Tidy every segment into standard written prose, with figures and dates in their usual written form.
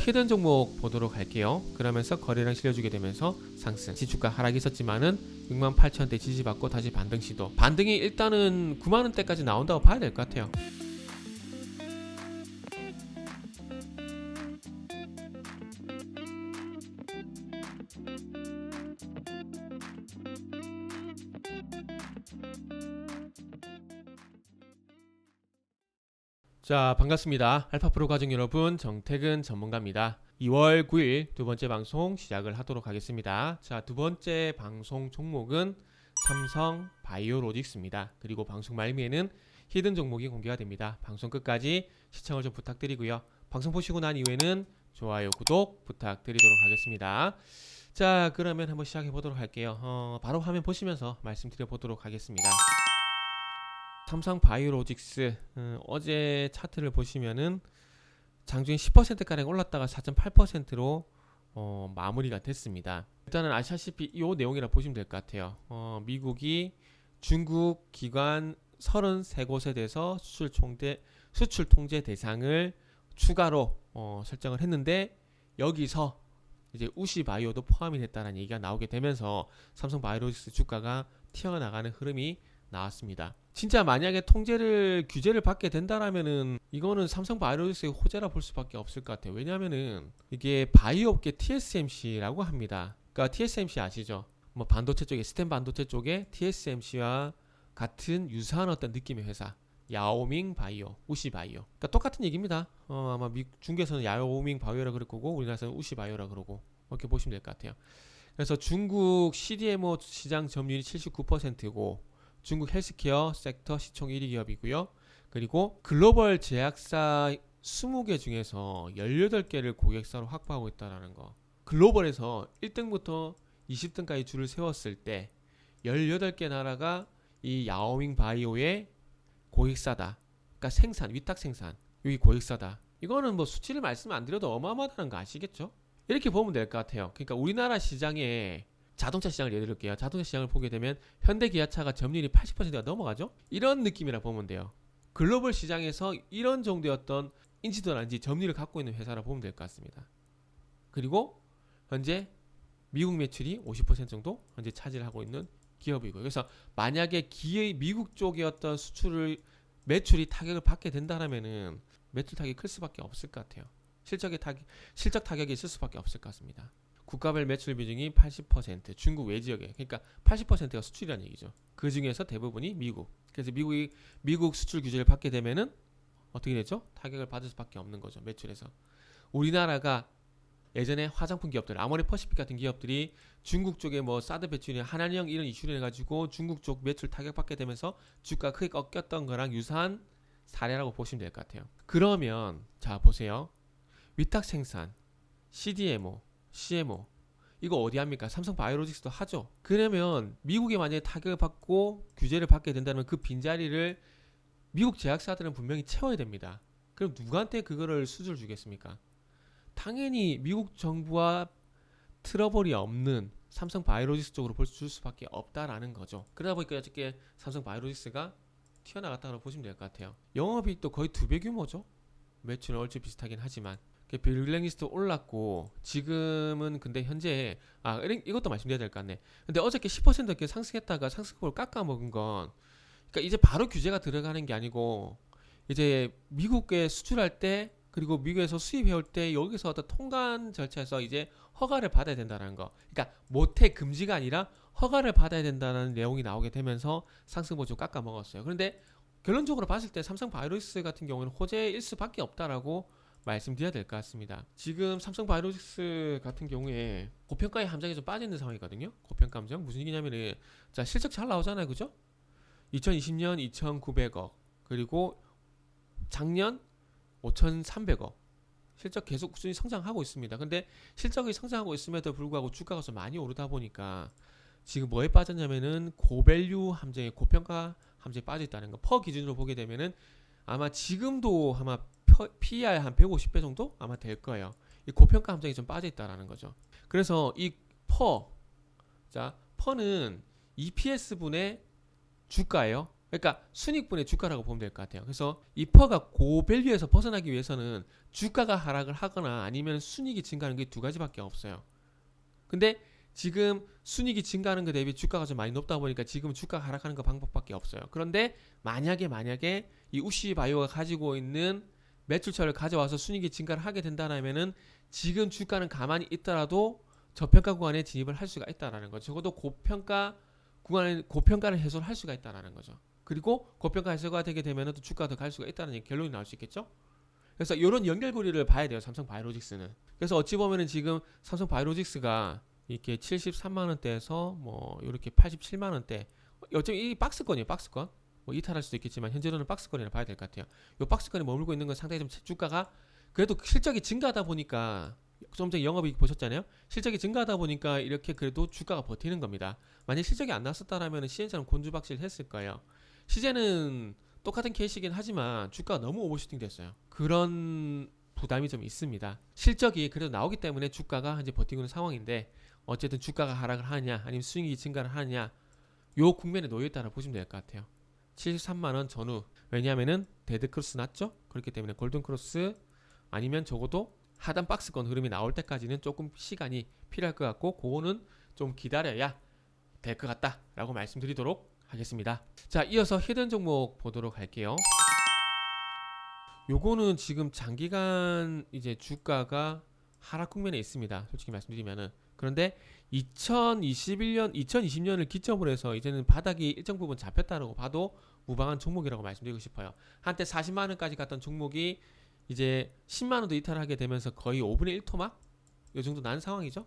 히든 종목 보도록 할게요. 그러면서 거래량 실려주게 되면서 상승. 지주가 하락이 있었지만은 68,000대 지지받고 다시 반등 시도. 반등이 일단은 9만원대까지 나온다고 봐야 될 것 같아요. 자, 반갑습니다. 알파프로 가족 여러분, 정태근 전문가입니다. 2월 9일 두 번째 방송 시작을 하도록 하겠습니다. 자, 두 번째 방송 종목은 삼성 바이오로직스입니다. 그리고 방송 말미에는 히든 종목이 공개가 됩니다. 방송 끝까지 시청을 좀 부탁드리고요. 방송 보시고 난 이후에는 좋아요, 구독 부탁드리도록 하겠습니다. 자, 그러면 한번 시작해 보도록 할게요. 바로 화면 보시면서 말씀드려 보도록 하겠습니다. 삼성 바이오로직스 어제 차트를 보시면은 장중에 10%가량 올랐다가 4.8%로 마무리가 됐습니다. 일단은 아시다시피 이 내용이라 보시면 될 것 같아요. 미국이 중국 기관 33곳에 대해서 수출 통제 대상을 추가로 설정을 했는데, 여기서 이제 우시바이오도 포함이 됐다는 얘기가 나오게 되면서 삼성 바이오로직스 주가가 튀어나가는 흐름이 나왔습니다. 진짜 만약에 규제를 받게 된다라면은 이거는 삼성 바이오로직스의 호재라 볼 수밖에 없을 것 같아요. 왜냐하면은 이게 바이오업계 TSMC라고 합니다. 그러니까 TSMC 아시죠? 뭐 반도체 쪽에 스템 반도체 쪽에 TSMC와 같은 유사한 어떤 느낌의 회사, 야오밍 바이오, 우시 바이오. 그러니까 똑같은 얘기입니다. 아마 중국에서는 야오밍 바이오라 그럴 거고 우리나라에서는 우시 바이오라 그러고, 이렇게 보시면 될 것 같아요. 그래서 중국 CDMO 시장 점유율이 79%고 중국 헬스케어 섹터 시총 1위 기업이고요. 그리고 글로벌 제약사 20개 중에서 18개를 고객사로 확보하고 있다는 거. 글로벌에서 1등부터 20등까지 줄을 세웠을 때 18개 나라가 이 야오밍 바이오의 고객사다. 그러니까 위탁 생산, 여기 고객사다. 이거는 뭐 수치를 말씀 안 드려도 어마어마하다는 거 아시겠죠? 이렇게 보면 될 것 같아요. 그러니까 우리나라 시장에 자동차 시장을 예를 들게요. 자동차 시장을 보게 되면 현대 기아차가 점유율이 80%가 넘어가죠. 이런 느낌이라 보면 돼요. 글로벌 시장에서 이런 정도의 어떤 인지도라든지 점유율을 갖고 있는 회사라 보면 될 것 같습니다. 그리고 현재 미국 매출이 50% 정도 현재 차지를 하고 있는 기업이고요. 그래서 만약에 미국 쪽의 어떤 매출이 타격을 받게 된다면은 매출 타격이 클 수밖에 없을 것 같아요. 실적 타격이 있을 수밖에 없을 것 같습니다. 국가별 매출 비중이 80%, 중국 외지역에, 그러니까 80%가 수출이라는 얘기죠. 그 중에서 대부분이 미국. 그래서 미국 수출 규제를 받게 되면은 어떻게 되죠? 타격을 받을 수밖에 없는 거죠. 매출에서. 우리나라가 예전에 화장품 기업들, 아모레퍼시픽 같은 기업들이 중국 쪽에 뭐 사드 배출이 한한령 이런 이슈를 해가지고 중국 쪽 매출 타격받게 되면서 주가가 크게 꺾였던 거랑 유사한 사례라고 보시면 될 것 같아요. 그러면 자 보세요. 위탁 생산, CDMO, CMO, 이거 어디 합니까? 삼성 바이오로직스도 하죠. 그러면 미국에 만약에 타격을 받고 규제를 받게 된다면 그 빈자리를 미국 제약사들은 분명히 채워야 됩니다. 그럼 누구한테 그거를 수주를 주겠습니까? 당연히 미국 정부와 트러블이 없는 삼성 바이오로직스 쪽으로 줄 수밖에 없다라는 거죠. 그러다 보니까 어저께 삼성 바이오로직스가 튀어나갔다고 보시면 될 것 같아요. 영업이익도 거의 2배 규모죠. 매출은 얼추 비슷하긴 하지만 빌랭리스트 올랐고, 지금은 근데 현재 이것도 말씀드려야 될 것 같네. 근데 어저께 10% 이렇게 상승했다가 상승폭을 깎아먹은 건, 그러니까 이제 바로 규제가 들어가는 게 아니고 이제 미국에 수출할 때, 그리고 미국에서 수입해올 때 여기서 어떤 통관 절차에서 이제 허가를 받아야 된다는 거. 그러니까 모태 금지가 아니라 허가를 받아야 된다는 내용이 나오게 되면서 상승폭을 좀 깎아먹었어요. 그런데 결론적으로 봤을 때 삼성 바이오로직스 같은 경우는 호재일 수밖에 없다라고 말씀드려야 될 것 같습니다. 지금 삼성 바이오로직스 같은 경우에 고평가의 함정이 좀 빠져있는 상황이거든요. 고평가 함정 무슨 얘기냐면은, 자 실적 잘 나오잖아요, 그죠? 2020년 2,900억, 그리고 작년 5,300억, 실적 계속 꾸준히 성장하고 있습니다. 근데 실적이 성장하고 있음에도 불구하고 주가가 좀 많이 오르다 보니까 지금 뭐에 빠졌냐면은 고밸류 함정에, 고평가 함정에 빠져있다는 거. 퍼 기준으로 보게 되면은 아마 지금도 아마 PER 한 150배 정도 아마 될 거예요. 이 고평가 함정이 좀 빠져있다라는 거죠. 그래서 이 퍼는 EPS 분의 주가예요. 그러니까 순익분의 주가라고 보면 될 것 같아요. 그래서 이 퍼가 고밸류에서 벗어나기 위해서는 주가가 하락을 하거나 아니면 순익이 증가하는 게 두 가지밖에 없어요. 근데 지금 순익이 증가하는 것 대비 주가가 좀 많이 높다 보니까 지금 주가가 하락하는 거 방법밖에 없어요. 그런데 만약에 이 우시바이오가 가지고 있는 매출처를 가져와서 순익이 증가를 하게 된다면은 지금 주가는 가만히 있더라도 저평가 구간에 진입을 할 수가 있다라는 거죠. 적어도 고평가 구간에 고평가를 해소를 할 수가 있다라는 거죠. 그리고 고평가 해소가 되게 되면 또 주가가 더 갈 수가 있다는 결론이 나올 수 있겠죠. 그래서 이런 연결고리를 봐야 돼요. 삼성바이오로직스는. 그래서 어찌 보면은 지금 삼성바이오로직스가 이렇게 73만 원대에서 뭐 이렇게 87만 원대. 어차피 이 박스권이에요. 박스권. 뭐 이탈할 수도 있겠지만 현재로는 박스권이라 봐야 될 것 같아요. 이 박스권에 머물고 있는 건 상당히 좀 주가가 그래도 실적이 증가하다 보니까 좀 전에 영업이익 보셨잖아요. 실적이 증가하다 보니까 이렇게 그래도 주가가 버티는 겁니다. 만약 실적이 안 났었다라면 시젠처럼 곤두박질 했을 거예요. 시젠은 똑같은 케이스이긴 하지만 주가가 너무 오버슈팅 됐어요. 그런 부담이 좀 있습니다. 실적이 그래도 나오기 때문에 주가가 이제 버티고 있는 상황인데 어쨌든 주가가 하락을 하느냐 아니면 수익이 증가를 하느냐 요 국면에 놓여 있다고 보시면 될 것 같아요. 73만 원 전후. 왜냐하면은 데드 크로스 났죠. 그렇기 때문에 골든 크로스 아니면 적어도 하단 박스권 흐름이 나올 때까지는 조금 시간이 필요할 것 같고 그거는 좀 기다려야 될 것 같다라고 말씀드리도록 하겠습니다. 자, 이어서 히든 종목 보도록 할게요. 요거는 지금 장기간 이제 주가가 하락 국면에 있습니다. 솔직히 말씀드리면은. 그런데 2020년을 기점으로 해서 이제는 바닥이 일정 부분 잡혔다고 봐도 무방한 종목이라고 말씀드리고 싶어요. 한때 40만 원까지 갔던 종목이 이제 10만 원도 이탈하게 되면서 거의 5분의 1 토막? 이 정도 난 상황이죠.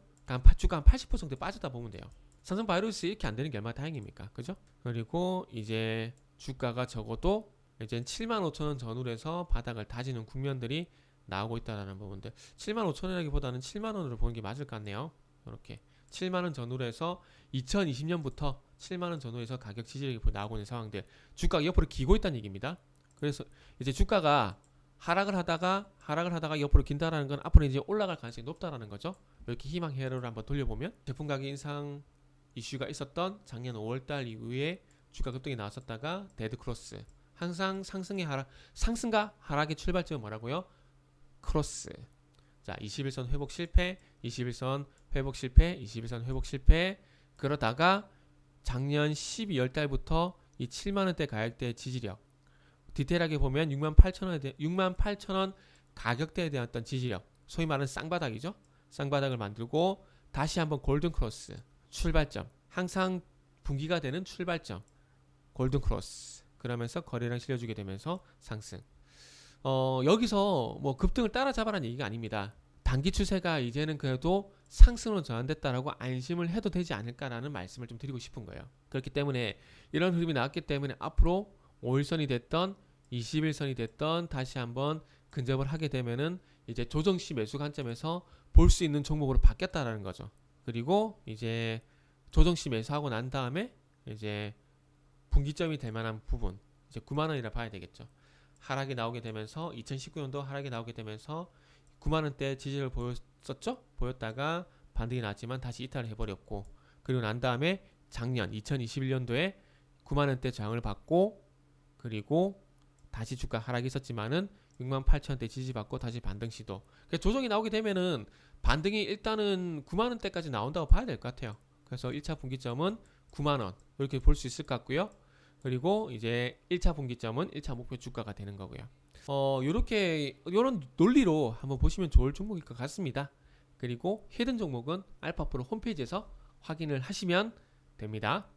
주가 한 80% 정도 빠졌다 보면 돼요. 삼성바이오로직스 이렇게 안 되는 게 얼마나 다행입니까? 그죠? 그리고 이제 주가가 적어도 이제 75,000원 전후로 해서 바닥을 다지는 국면들이 나오고 있다는 부분들. 75,000원이라기보다는 7만원으로 보는 게 맞을 것 같네요. 이렇게 7만원 전후로 해서 2020년부터 7만원 전후에서 가격 지지력이 나오고 있는 상황들. 주가가 옆으로 기고 있다는 얘기입니다. 그래서 이제 주가가 하락을 하다가 옆으로 긴다라는 건 앞으로 이제 올라갈 가능성이 높다라는 거죠. 이렇게 희망 회로를 한번 돌려보면 제품 가격 인상 이슈가 있었던 작년 5월달 이후에 주가 급등이 나왔었다가 데드 크로스. 항상 상승과 하락의 출발점은 뭐라고요? 크로스. 자, 21선 회복 실패, 21선 회복 실패, 21선 회복 실패. 그러다가 작년 12월 달부터 이 7만 원대 가격대 지지력. 디테일하게 보면 68,000원 가격대에 대한 어떤 지지력. 소위 말하는 쌍바닥이죠. 쌍바닥을 만들고 다시 한번 골든 크로스. 출발점. 항상 분기가 되는 출발점. 골든 크로스. 그러면서 거래량 실려주게 되면서 상승. 여기서 뭐 급등을 따라잡아라는 얘기가 아닙니다. 단기 추세가 이제는 그래도 상승으로 전환됐다라고 안심을 해도 되지 않을까라는 말씀을 좀 드리고 싶은 거예요. 그렇기 때문에 이런 흐름이 나왔기 때문에 앞으로 5일선이 됐던 21선이 됐던 다시 한번 근접을 하게 되면은 이제 조정시 매수 관점에서 볼 수 있는 종목으로 바뀌었다라는 거죠. 그리고 이제 조정시 매수하고 난 다음에 이제 분기점이 될 만한 부분 이제 9만 원이라 봐야 되겠죠. 하락이 나오게 되면서 2019년도 하락이 나오게 되면서 9만 원대 지지를 보였다가 반등이 났지만 다시 이탈을 해버렸고 그리고 난 다음에 작년 2021년도에 9만 원대 저항을 받고 그리고 다시 주가 하락이 있었지만은 68,000원대 지지받고 다시 반등 시도. 조정이 나오게 되면은 반등이 일단은 9만 원대까지 나온다고 봐야 될 것 같아요. 그래서 1차 분기점은 9만 원 이렇게 볼 수 있을 것 같고요. 그리고 이제 1차 분기점은 1차 목표 주가가 되는 거고요. 요런 논리로 한번 보시면 좋을 종목일 것 같습니다. 그리고 히든 종목은 알파프로 홈페이지에서 확인을 하시면 됩니다.